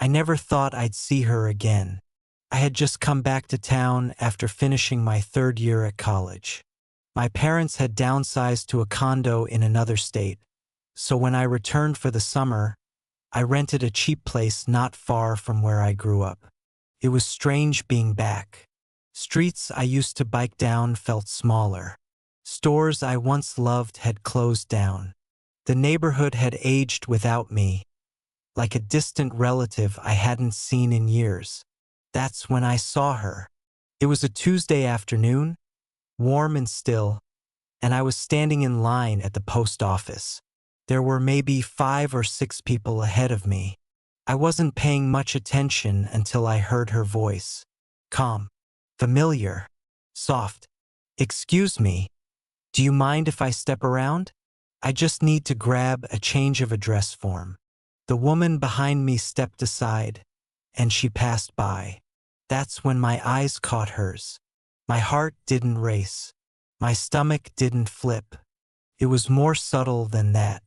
I never thought I'd see her again. I had just come back to town after finishing my third year at college. My parents had downsized to a condo in another state, so when I returned for the summer, I rented a cheap place not far from where I grew up. It was strange being back. Streets I used to bike down felt smaller. Stores I once loved had closed down. The neighborhood had aged without me, like a distant relative I hadn't seen in years. That's when I saw her. It was a Tuesday afternoon, warm and still, and I was standing in line at the post office. There were maybe 5 or 6 people ahead of me. I wasn't paying much attention until I heard her voice. Calm, familiar, soft. "Excuse me, do you mind if I step around? I just need to grab a change of address form." The woman behind me stepped aside, and she passed by. That's when my eyes caught hers. My heart didn't race. My stomach didn't flip. It was more subtle than that,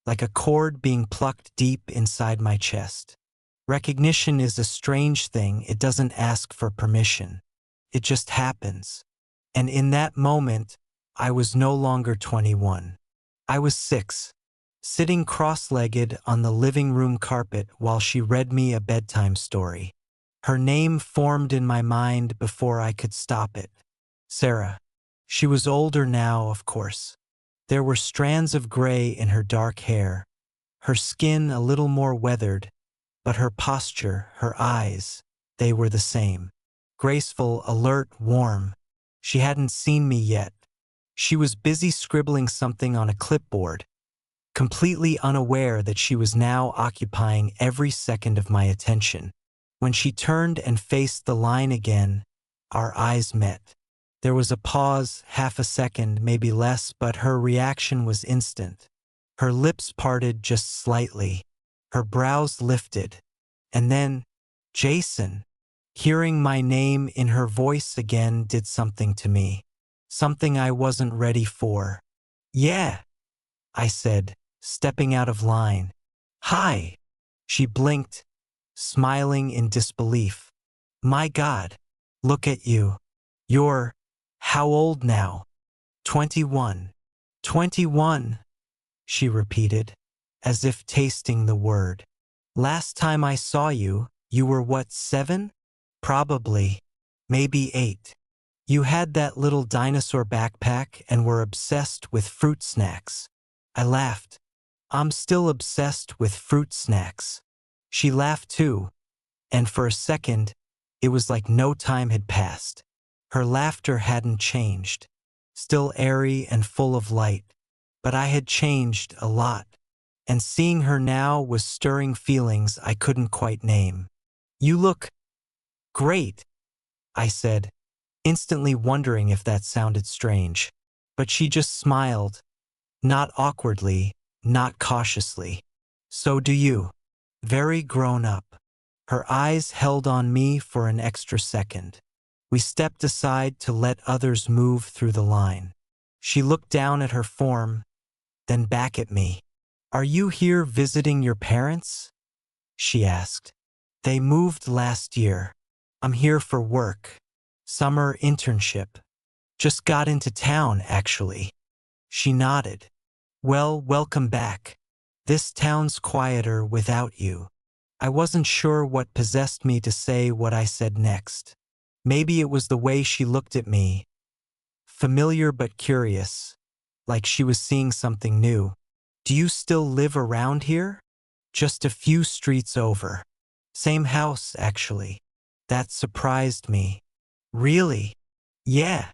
like a cord being plucked deep inside my chest. Recognition is a strange thing. It doesn't ask for permission. It just happens. And in that moment, I was no longer 21. I was 6, sitting cross-legged on the living room carpet while she read me a bedtime story. Her name formed in my mind before I could stop it. Sarah. She was older now, of course. There were strands of gray in her dark hair, her skin a little more weathered, but her posture, her eyes, they were the same. Graceful, alert, warm. She hadn't seen me yet. She was busy scribbling something on a clipboard, completely unaware that she was now occupying every second of my attention. When she turned and faced the line again, our eyes met. There was a pause, half a second, maybe less, but her reaction was instant. Her lips parted just slightly. Her brows lifted. And then, "Jason." Hearing my name in her voice again did something to me. Something I wasn't ready for. "Yeah," I said, stepping out of line. "Hi." She blinked, smiling in disbelief. "My God, look at you. You're, how old now?" 21. 21, she repeated, as if tasting the word. "Last time I saw you, you were what, 7? Probably. Maybe 8. You had that little dinosaur backpack and were obsessed with fruit snacks." I laughed. "I'm still obsessed with fruit snacks." She laughed too, and for a second, it was like no time had passed. Her laughter hadn't changed, still airy and full of light, but I had changed a lot, and seeing her now was stirring feelings I couldn't quite name. "You look great," I said, instantly wondering if that sounded strange. But she just smiled, not awkwardly, not cautiously. "So do you." Very grown up. Her eyes held on me for an extra second. We stepped aside to let others move through the line. She looked down at her form, then back at me. "Are you here visiting your parents?" she asked. "They moved last year. I'm here for work. Summer internship. Just got into town, actually." She nodded. "Well, welcome back. This town's quieter without you." I wasn't sure what possessed me to say what I said next. Maybe it was the way she looked at me, familiar but curious, like she was seeing something new. "Do you still live around here?" "Just a few streets over. Same house, actually." That surprised me. "Really?" "Yeah,"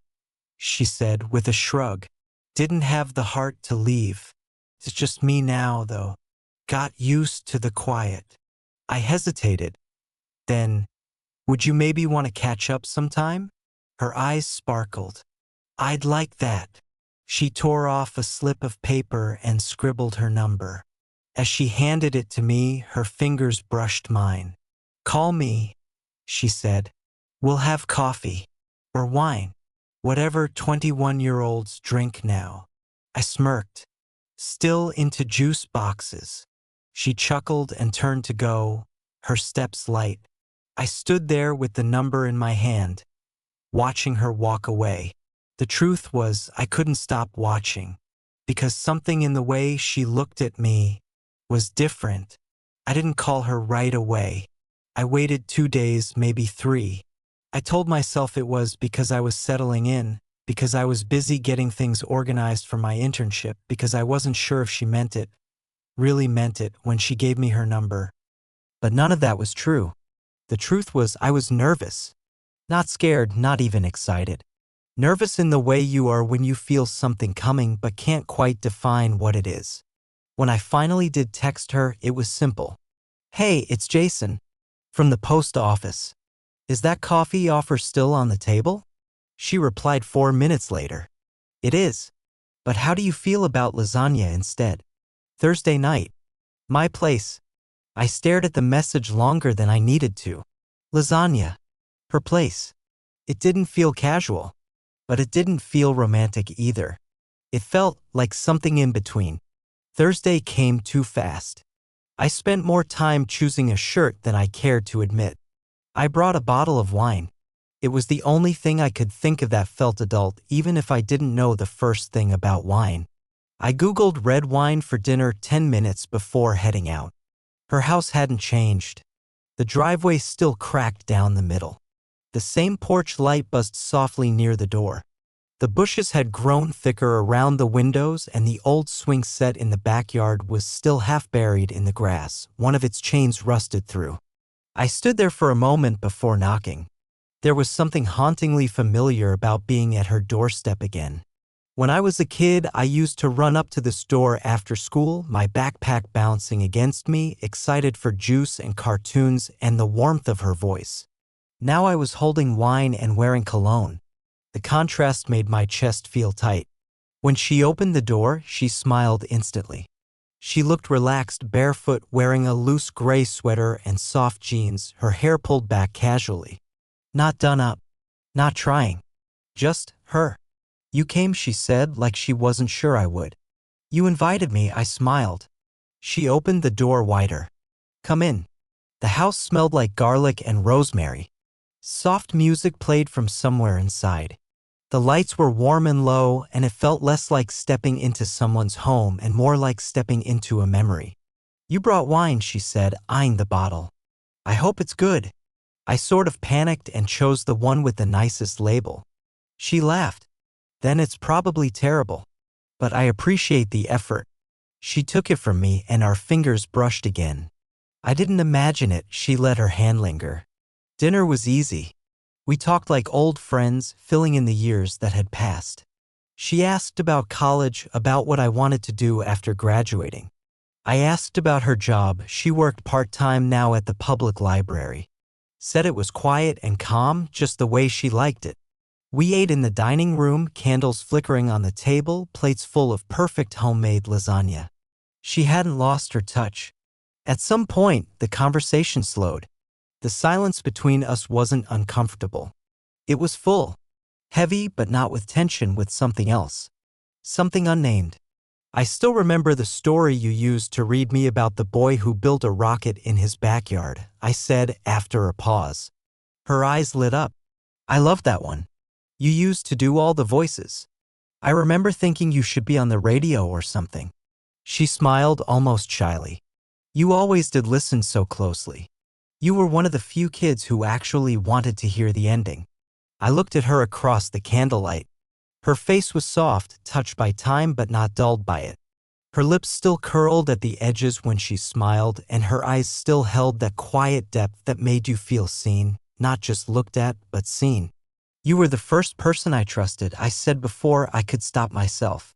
she said with a shrug. "Didn't have the heart to leave. It's just me now, though. Got used to the quiet." I hesitated. Then, "Would you maybe want to catch up sometime?" Her eyes sparkled. "I'd like that." She tore off a slip of paper and scribbled her number. As she handed it to me, her fingers brushed mine. "Call me," she said. "We'll have coffee. Or wine. Whatever 21-year-olds drink now." I smirked. "Still into juice boxes." She chuckled and turned to go, her steps light. I stood there with the number in my hand, watching her walk away. The truth was, I couldn't stop watching, because something in the way she looked at me was different. I didn't call her right away. I waited 2 days, maybe 3. I told myself it was because I was settling in, because I was busy getting things organized for my internship, because I wasn't sure if she meant it, really meant it, when she gave me her number. But none of that was true. The truth was, I was nervous. Not scared, not even excited. Nervous in the way you are when you feel something coming but can't quite define what it is. When I finally did text her, it was simple. "Hey, it's Jason. From the post office. Is that coffee offer still on the table?" She replied 4 minutes later. "It is. But how do you feel about lasagna instead? Thursday night. My place." I stared at the message longer than I needed to. Lasagna. Her place. It didn't feel casual. But it didn't feel romantic either. It felt like something in between. Thursday came too fast. I spent more time choosing a shirt than I cared to admit. I brought a bottle of wine. It was the only thing I could think of that felt adult, even if I didn't know the first thing about wine. I Googled red wine for dinner 10 minutes before heading out. Her house hadn't changed. The driveway still cracked down the middle. The same porch light buzzed softly near the door. The bushes had grown thicker around the windows, and the old swing set in the backyard was still half buried in the grass, one of its chains rusted through. I stood there for a moment before knocking. There was something hauntingly familiar about being at her doorstep again. When I was a kid, I used to run up to the store after school, my backpack bouncing against me, excited for juice and cartoons and the warmth of her voice. Now I was holding wine and wearing cologne. The contrast made my chest feel tight. When she opened the door, she smiled instantly. She looked relaxed, barefoot, wearing a loose gray sweater and soft jeans, her hair pulled back casually. Not done up. Not trying. Just her. "You came," she said, like she wasn't sure I would. "You invited me," I smiled. She opened the door wider. "Come in." The house smelled like garlic and rosemary. Soft music played from somewhere inside. The lights were warm and low, and it felt less like stepping into someone's home and more like stepping into a memory. "You brought wine," she said, eyeing the bottle. "I hope it's good." I sort of panicked and chose the one with the nicest label. She laughed. "Then it's probably terrible. But I appreciate the effort." She took it from me, and our fingers brushed again. I didn't imagine it. She let her hand linger. Dinner was easy. We talked like old friends, filling in the years that had passed. She asked about college, about what I wanted to do after graduating. I asked about her job. She worked part-time now at the public library. Said it was quiet and calm, just the way she liked it. We ate in the dining room, candles flickering on the table, plates full of perfect homemade lasagna. She hadn't lost her touch. At some point, the conversation slowed. The silence between us wasn't uncomfortable. It was full. Heavy, but not with tension, with something else. Something unnamed. "I still remember the story you used to read me about the boy who built a rocket in his backyard," I said after a pause. Her eyes lit up. "I loved that one. You used to do all the voices. I remember thinking you should be on the radio or something." She smiled almost shyly. "You always did listen so closely. You were one of the few kids who actually wanted to hear the ending." I looked at her across the candlelight. Her face was soft, touched by time but not dulled by it. Her lips still curled at the edges when she smiled, and her eyes still held that quiet depth that made you feel seen, not just looked at, but seen. "You were the first person I trusted," I said before I could stop myself.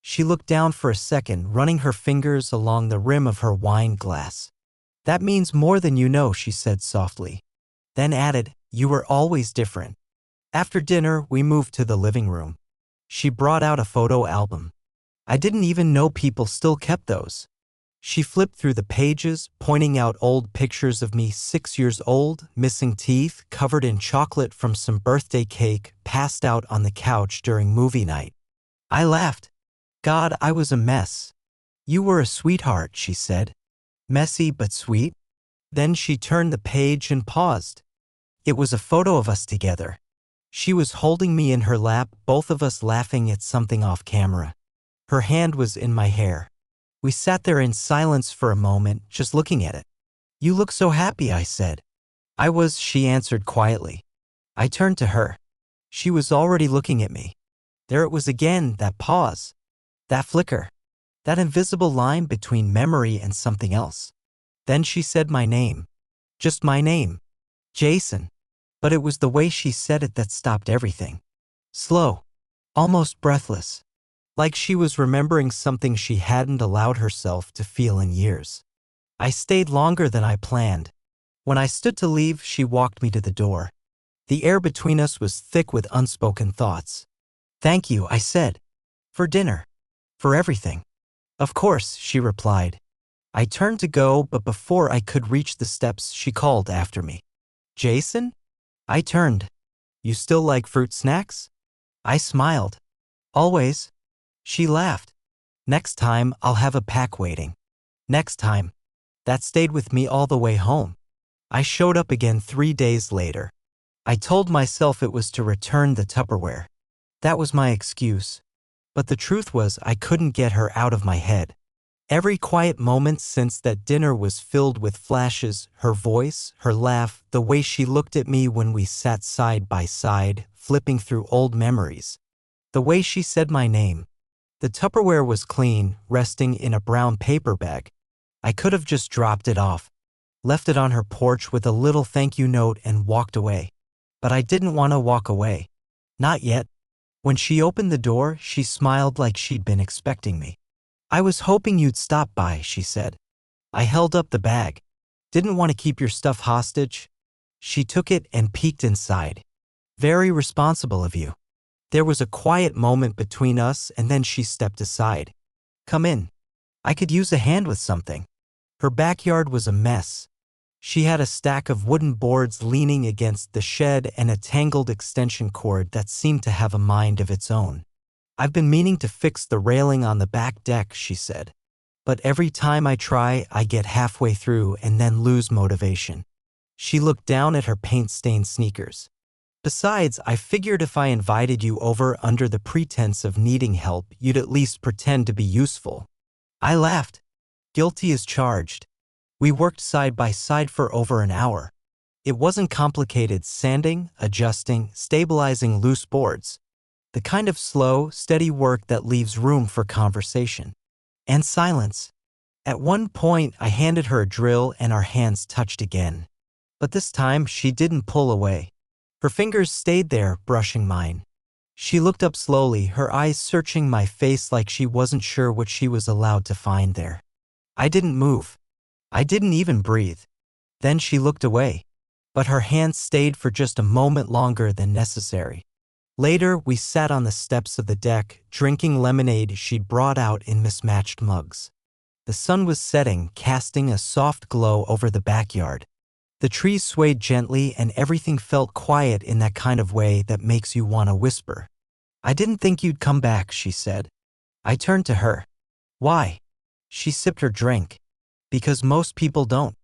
She looked down for a second, running her fingers along the rim of her wine glass. "That means more than you know," she said softly. Then added, "You were always different." After dinner, we moved to the living room. She brought out a photo album. I didn't even know people still kept those. She flipped through the pages, pointing out old pictures of me 6 years old, missing teeth, covered in chocolate from some birthday cake, passed out on the couch during movie night. I laughed. "God, I was a mess." "You were a sweetheart," she said. "Messy but sweet." Then she turned the page and paused. It was a photo of us together. She was holding me in her lap, both of us laughing at something off camera. Her hand was in my hair. We sat there in silence for a moment, just looking at it. "You look so happy," I said. "I was," she answered quietly. I turned to her. She was already looking at me. There it was again, that pause, that flicker, that invisible line between memory and something else. Then she said my name. Just my name. Jason. But it was the way she said it that stopped everything. Slow. Almost breathless. Like she was remembering something she hadn't allowed herself to feel in years. I stayed longer than I planned. When I stood to leave, she walked me to the door. The air between us was thick with unspoken thoughts. "Thank you," I said. "For dinner. For everything." "Of course," she replied. I turned to go, but before I could reach the steps, she called after me. "Jason?" I turned. "You still like fruit snacks?" I smiled. "Always." She laughed. "Next time, I'll have a pack waiting." Next time. That stayed with me all the way home. I showed up again 3 days later. I told myself it was to return the Tupperware. That was my excuse. But the truth was I couldn't get her out of my head. Every quiet moment since that dinner was filled with flashes, her voice, her laugh, the way she looked at me when we sat side by side, flipping through old memories. The way she said my name. The Tupperware was clean, resting in a brown paper bag. I could have just dropped it off, left it on her porch with a little thank you note and walked away. But I didn't want to walk away. Not yet. When she opened the door, she smiled like she'd been expecting me. "I was hoping you'd stop by," she said. I held up the bag. "Didn't want to keep your stuff hostage." She took it and peeked inside. "Very responsible of you." There was a quiet moment between us, and then she stepped aside. "Come in. I could use a hand with something." Her backyard was a mess. She had a stack of wooden boards leaning against the shed and a tangled extension cord that seemed to have a mind of its own. "I've been meaning to fix the railing on the back deck," she said. "But every time I try, I get halfway through and then lose motivation." She looked down at her paint-stained sneakers. "Besides, I figured if I invited you over under the pretense of needing help, you'd at least pretend to be useful." I laughed. Guilty as charged. We worked side by side for over an hour. It wasn't complicated: sanding, adjusting, stabilizing loose boards. The kind of slow, steady work that leaves room for conversation. And silence. At one point, I handed her a drill and our hands touched again. But this time, she didn't pull away. Her fingers stayed there, brushing mine. She looked up slowly, her eyes searching my face like she wasn't sure what she was allowed to find there. I didn't move. I didn't even breathe. Then she looked away. But her hands stayed for just a moment longer than necessary. Later, we sat on the steps of the deck, drinking lemonade she'd brought out in mismatched mugs. The sun was setting, casting a soft glow over the backyard. The trees swayed gently and everything felt quiet in that kind of way that makes you want to whisper. "I didn't think you'd come back," she said. I turned to her. "Why?" She sipped her drink. "Because most people don't."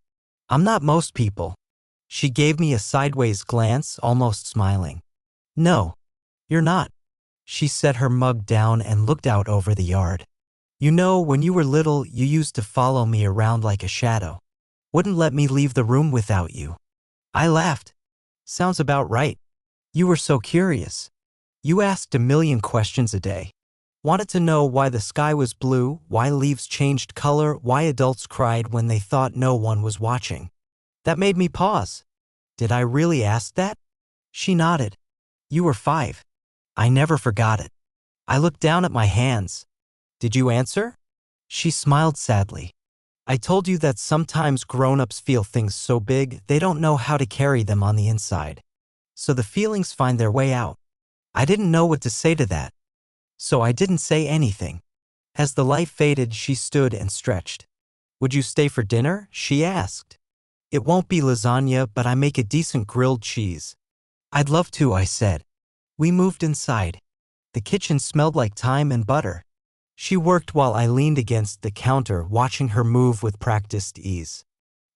"I'm not most people." She gave me a sideways glance, almost smiling. "No, you're not." She set her mug down and looked out over the yard. "You know, when you were little, you used to follow me around like a shadow. Wouldn't let me leave the room without you." I laughed. "Sounds about right. You were so curious. You asked a million questions a day. Wanted to know why the sky was blue, why leaves changed color, why adults cried when they thought no one was watching. That made me pause. Did I really ask that?" She nodded. "You were 5. I never forgot it." I looked down at my hands. "Did you answer?" She smiled sadly. "I told you that sometimes grown-ups feel things so big they don't know how to carry them on the inside. So the feelings find their way out." I didn't know what to say to that. So I didn't say anything. As the light faded, she stood and stretched. "Would you stay for dinner?" she asked. "It won't be lasagna, but I make a decent grilled cheese." "I'd love to," I said. We moved inside. The kitchen smelled like thyme and butter. She worked while I leaned against the counter, watching her move with practiced ease.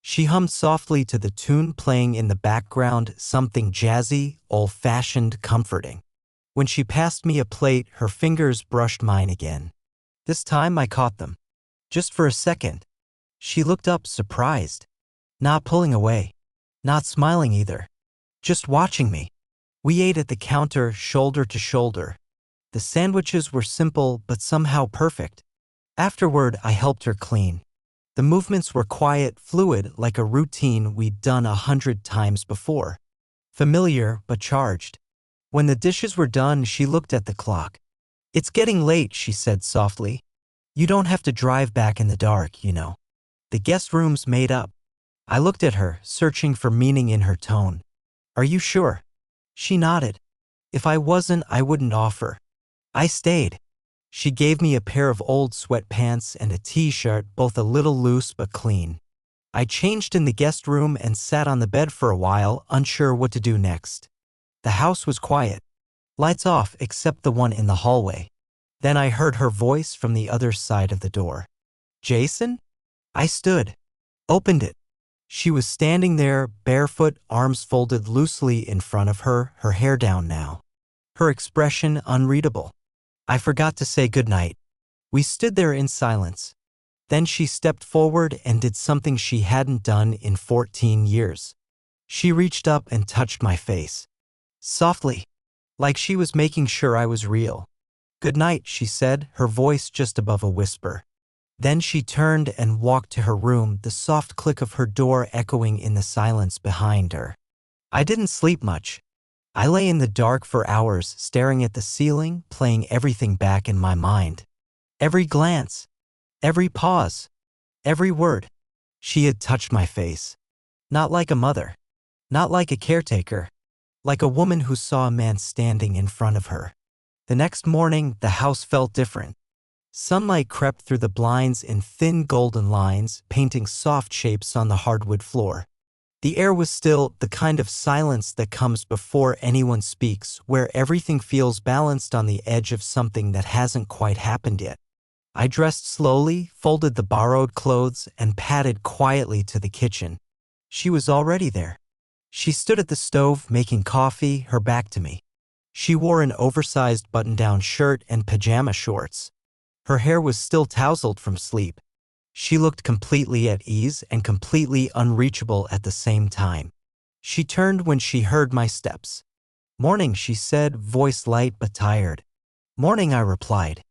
She hummed softly to the tune playing in the background, something jazzy, old-fashioned, comforting. When she passed me a plate, her fingers brushed mine again. This time I caught them. Just for a second. She looked up, surprised. Not pulling away. Not smiling either. Just watching me. We ate at the counter, shoulder to shoulder. The sandwiches were simple, but somehow perfect. Afterward, I helped her clean. The movements were quiet, fluid, like a routine we'd done 100 times before. Familiar, but charged. When the dishes were done, she looked at the clock. "It's getting late," she said softly. "You don't have to drive back in the dark, you know." The guest room's made up. I looked at her, searching for meaning in her tone. "Are you sure?" She nodded. "If I wasn't, I wouldn't offer." I stayed. She gave me a pair of old sweatpants and a t-shirt, both a little loose but clean. I changed in the guest room and sat on the bed for a while, unsure what to do next. The house was quiet. Lights off except the one in the hallway. Then I heard her voice from the other side of the door. "Jason?" I stood. Opened it. She was standing there, barefoot, arms folded loosely in front of her, her hair down now. Her expression unreadable. I forgot to say goodnight. We stood there in silence. Then she stepped forward and did something she hadn't done in 14 years. She reached up and touched my face. Softly, like she was making sure I was real. "Good night," she said, her voice just above a whisper. Then she turned and walked to her room, the soft click of her door echoing in the silence behind her. I didn't sleep much. I lay in the dark for hours, staring at the ceiling, playing everything back in my mind. Every glance, every pause, every word. She had touched my face. Not like a mother. Not like a caretaker. Like a woman who saw a man standing in front of her. The next morning, the house felt different. Sunlight crept through the blinds in thin golden lines, painting soft shapes on the hardwood floor. The air was still, the kind of silence that comes before anyone speaks, where everything feels balanced on the edge of something that hasn't quite happened yet. I dressed slowly, folded the borrowed clothes, and padded quietly to the kitchen. She was already there. She stood at the stove, making coffee, her back to me. She wore an oversized button-down shirt and pajama shorts. Her hair was still tousled from sleep. She looked completely at ease and completely unreachable at the same time. She turned when she heard my steps. "Morning," she said, voice light but tired. "Morning," I replied.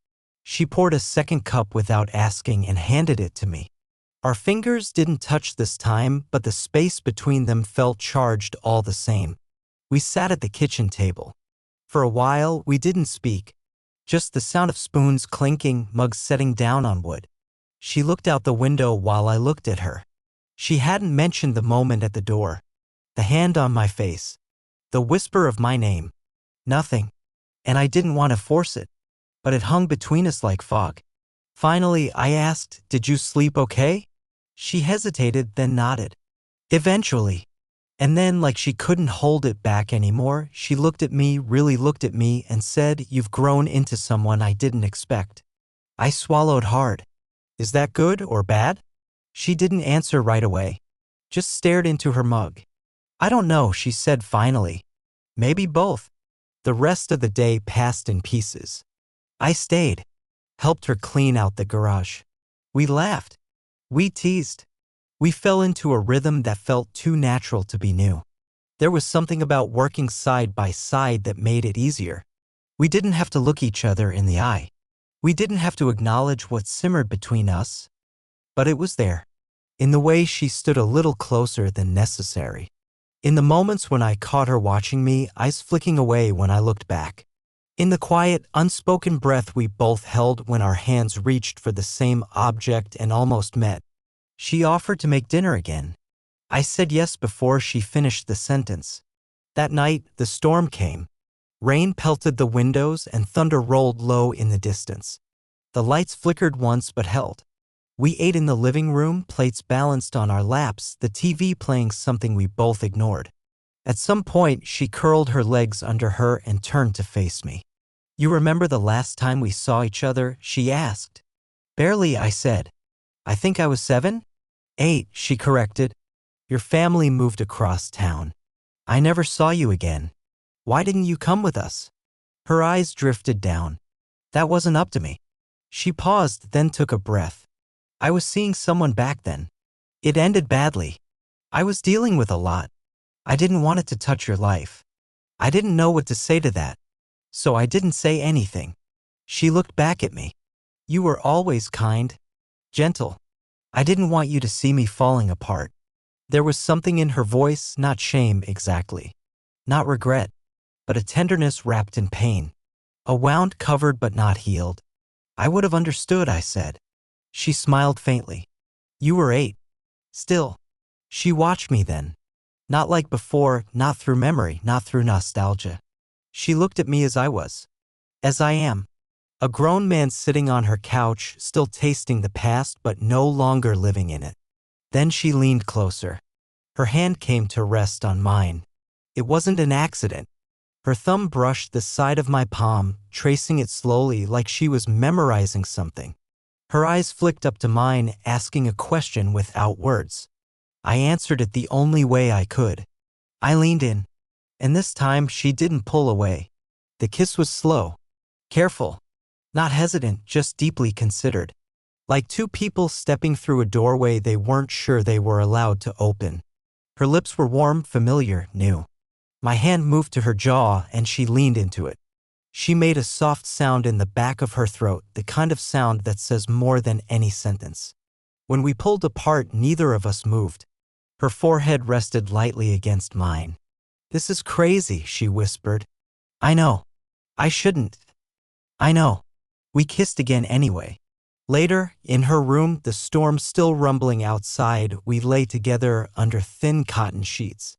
She poured a second cup without asking and handed it to me. Our fingers didn't touch this time, but the space between them felt charged all the same. We sat at the kitchen table. For a while, we didn't speak. Just the sound of spoons clinking, mugs setting down on wood. She looked out the window while I looked at her. She hadn't mentioned the moment at the door. The hand on my face. The whisper of my name. Nothing. And I didn't want to force it. But it hung between us like fog. Finally, I asked, "Did you sleep okay?" She hesitated, then nodded. "Eventually." And then, like she couldn't hold it back anymore, she looked at me, really looked at me, and said, "You've grown into someone I didn't expect." I swallowed hard. Is that good or bad? She didn't answer right away. Just stared into her mug. "I don't know," she said finally. "Maybe both." The rest of the day passed in pieces. I stayed. Helped her clean out the garage. We laughed. We teased. We fell into a rhythm that felt too natural to be new. There was something about working side by side that made it easier. We didn't have to look each other in the eye. We didn't have to acknowledge what simmered between us. But it was there. In the way she stood a little closer than necessary. In the moments when I caught her watching me, eyes flicking away when I looked back. In the quiet, unspoken breath we both held when our hands reached for the same object and almost met. She offered to make dinner again. I said yes before she finished the sentence. That night, the storm came. Rain pelted the windows and thunder rolled low in the distance. The lights flickered once but held. We ate in the living room, plates balanced on our laps, the TV playing something we both ignored. At some point, she curled her legs under her and turned to face me. "You remember the last time we saw each other?" she asked. "Barely," I said. "I think I was 7? 8, she corrected. Your family moved across town. I never saw you again. Why didn't you come with us?" Her eyes drifted down. "That wasn't up to me." She paused, then took a breath. "I was seeing someone back then. It ended badly. I was dealing with a lot. I didn't want it to touch your life. I didn't know what to say to that, so I didn't say anything." She looked back at me. "You were always kind, gentle. I didn't want you to see me falling apart." There was something in her voice, not shame exactly, not regret, but a tenderness wrapped in pain. A wound covered but not healed. "I would have understood," I said. She smiled faintly. "You were 8. Still." She watched me then. Not like before, not through memory, not through nostalgia. She looked at me as I was. As I am. A grown man sitting on her couch, still tasting the past but no longer living in it. Then she leaned closer. Her hand came to rest on mine. It wasn't an accident. Her thumb brushed the side of my palm, tracing it slowly like she was memorizing something. Her eyes flicked up to mine, asking a question without words. I answered it the only way I could. I leaned in, and this time she didn't pull away. The kiss was slow, careful, not hesitant, just deeply considered. Like two people stepping through a doorway they weren't sure they were allowed to open. Her lips were warm, familiar, new. My hand moved to her jaw and she leaned into it. She made a soft sound in the back of her throat, the kind of sound that says more than any sentence. When we pulled apart, neither of us moved. Her forehead rested lightly against mine. "This is crazy," she whispered. "I know. I shouldn't. I know." We kissed again anyway. Later, in her room, the storm still rumbling outside, we lay together under thin cotton sheets.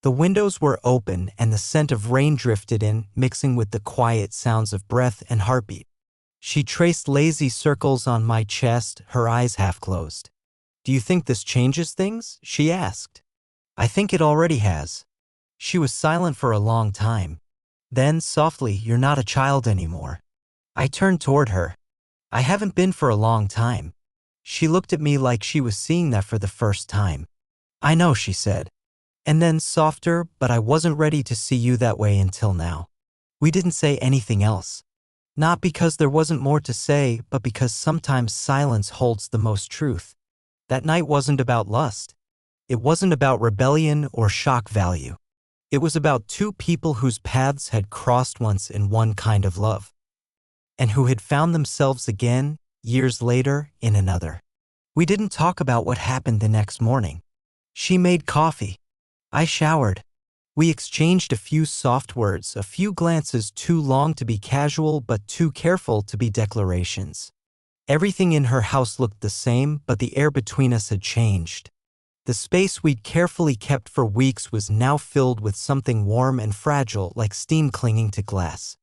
The windows were open and the scent of rain drifted in, mixing with the quiet sounds of breath and heartbeat. She traced lazy circles on my chest, her eyes half closed. "Do you think this changes things?" she asked. "I think it already has." She was silent for a long time. Then, softly, "You're not a child anymore." I turned toward her. "I haven't been for a long time." She looked at me like she was seeing that for the first time. "I know," she said. And then softer, "But I wasn't ready to see you that way until now." We didn't say anything else. Not because there wasn't more to say, but because sometimes silence holds the most truth. That night wasn't about lust. It wasn't about rebellion or shock value. It was about two people whose paths had crossed once in one kind of love, and who had found themselves again, years later, in another. We didn't talk about what happened the next morning. She made coffee. I showered. We exchanged a few soft words, a few glances too long to be casual but too careful to be declarations. Everything in her house looked the same, but the air between us had changed. The space we'd carefully kept for weeks was now filled with something warm and fragile, like steam clinging to glass.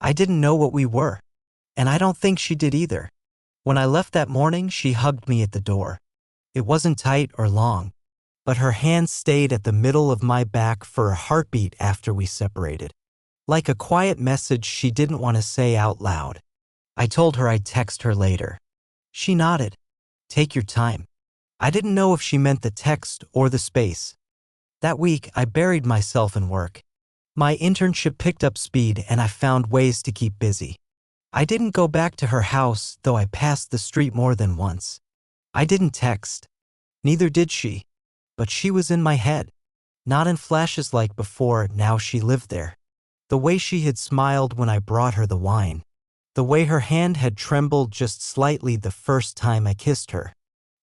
I didn't know what we were, and I don't think she did either. When I left that morning, she hugged me at the door. It wasn't tight or long, but her hand stayed at the middle of my back for a heartbeat after we separated. Like a quiet message she didn't want to say out loud. I told her I'd text her later. She nodded. "Take your time." I didn't know if she meant the text or the space. That week, I buried myself in work. My internship picked up speed and I found ways to keep busy. I didn't go back to her house, though I passed the street more than once. I didn't text. Neither did she. But she was in my head. Not in flashes like before, now she lived there. The way she had smiled when I brought her the wine. The way her hand had trembled just slightly the first time I kissed her.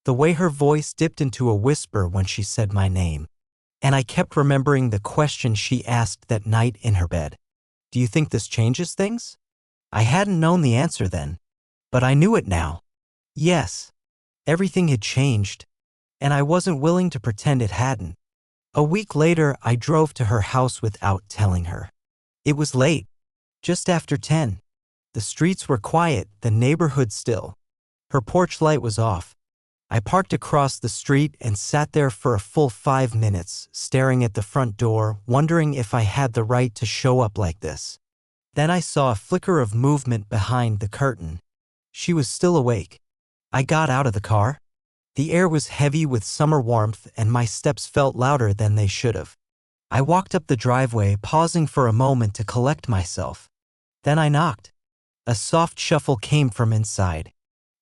The way her voice dipped into a whisper when she said my name. And I kept remembering the question she asked that night in her bed. "Do you think this changes things?" I hadn't known the answer then, but I knew it now. Yes, everything had changed, and I wasn't willing to pretend it hadn't. A week later, I drove to her house without telling her. It was late, just after 10. The streets were quiet, the neighborhood still. Her porch light was off. I parked across the street and sat there for a full 5 minutes, staring at the front door, wondering if I had the right to show up like this. Then I saw a flicker of movement behind the curtain. She was still awake. I got out of the car. The air was heavy with summer warmth and my steps felt louder than they should have. I walked up the driveway, pausing for a moment to collect myself. Then I knocked. A soft shuffle came from inside.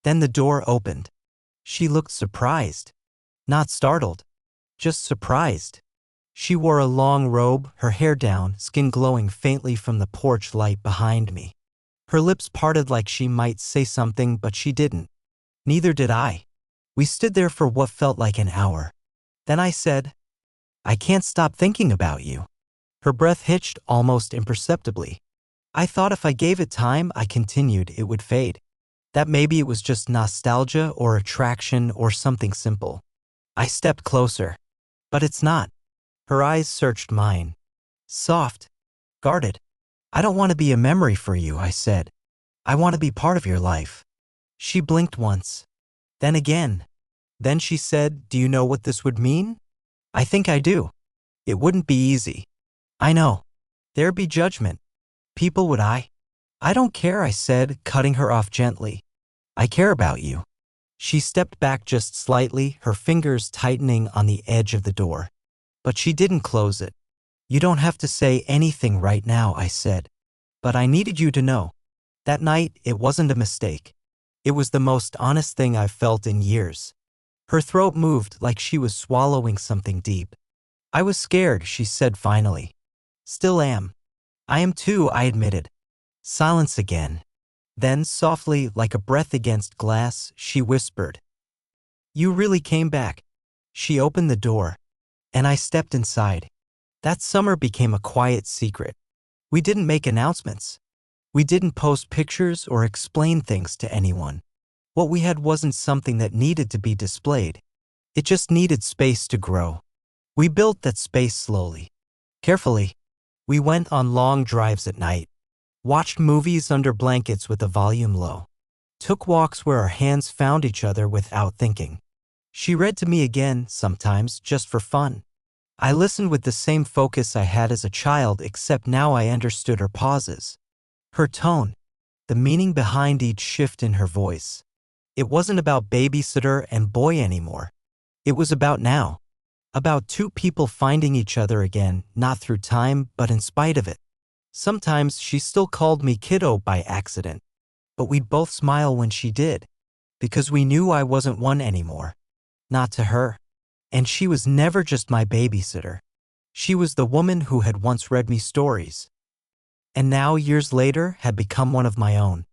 Then the door opened. She looked surprised. Not startled. Just surprised. She wore a long robe, her hair down, skin glowing faintly from the porch light behind me. Her lips parted like she might say something, but she didn't. Neither did I. We stood there for what felt like an hour. Then I said, "I can't stop thinking about you." Her breath hitched almost imperceptibly. I thought if I gave it time, I continued, it would fade. That maybe it was just nostalgia or attraction or something simple. I stepped closer. But it's not. Her eyes searched mine. Soft. Guarded. "I don't want to be a memory for you," I said. "I want to be part of your life." She blinked once. Then again. Then she said, "Do you know what this would mean?" "I think I do. It wouldn't be easy." "I know. There'd be judgment. People would I don't care," I said, cutting her off gently. "I care about you." She stepped back just slightly, her fingers tightening on the edge of the door. But she didn't close it. "You don't have to say anything right now," I said. "But I needed you to know. That night, it wasn't a mistake. It was the most honest thing I've felt in years." Her throat moved like she was swallowing something deep. "I was scared," she said finally. "Still am." "I am too," I admitted. Silence again. Then, softly, like a breath against glass, she whispered, "You really came back." She opened the door, and I stepped inside. That summer became a quiet secret. We didn't make announcements. We didn't post pictures or explain things to anyone. What we had wasn't something that needed to be displayed. It just needed space to grow. We built that space slowly, carefully. We went on long drives at night, watched movies under blankets with the volume low, took walks where our hands found each other without thinking. She read to me again, sometimes, just for fun. I listened with the same focus I had as a child, except now I understood her pauses. Her tone, the meaning behind each shift in her voice. It wasn't about babysitter and boy anymore. It was about now. About two people finding each other again, not through time, but in spite of it. Sometimes she still called me kiddo by accident, but we'd both smile when she did, because we knew I wasn't one anymore. Not to her. And she was never just my babysitter. She was the woman who had once read me stories, and now, years later, had become one of my own.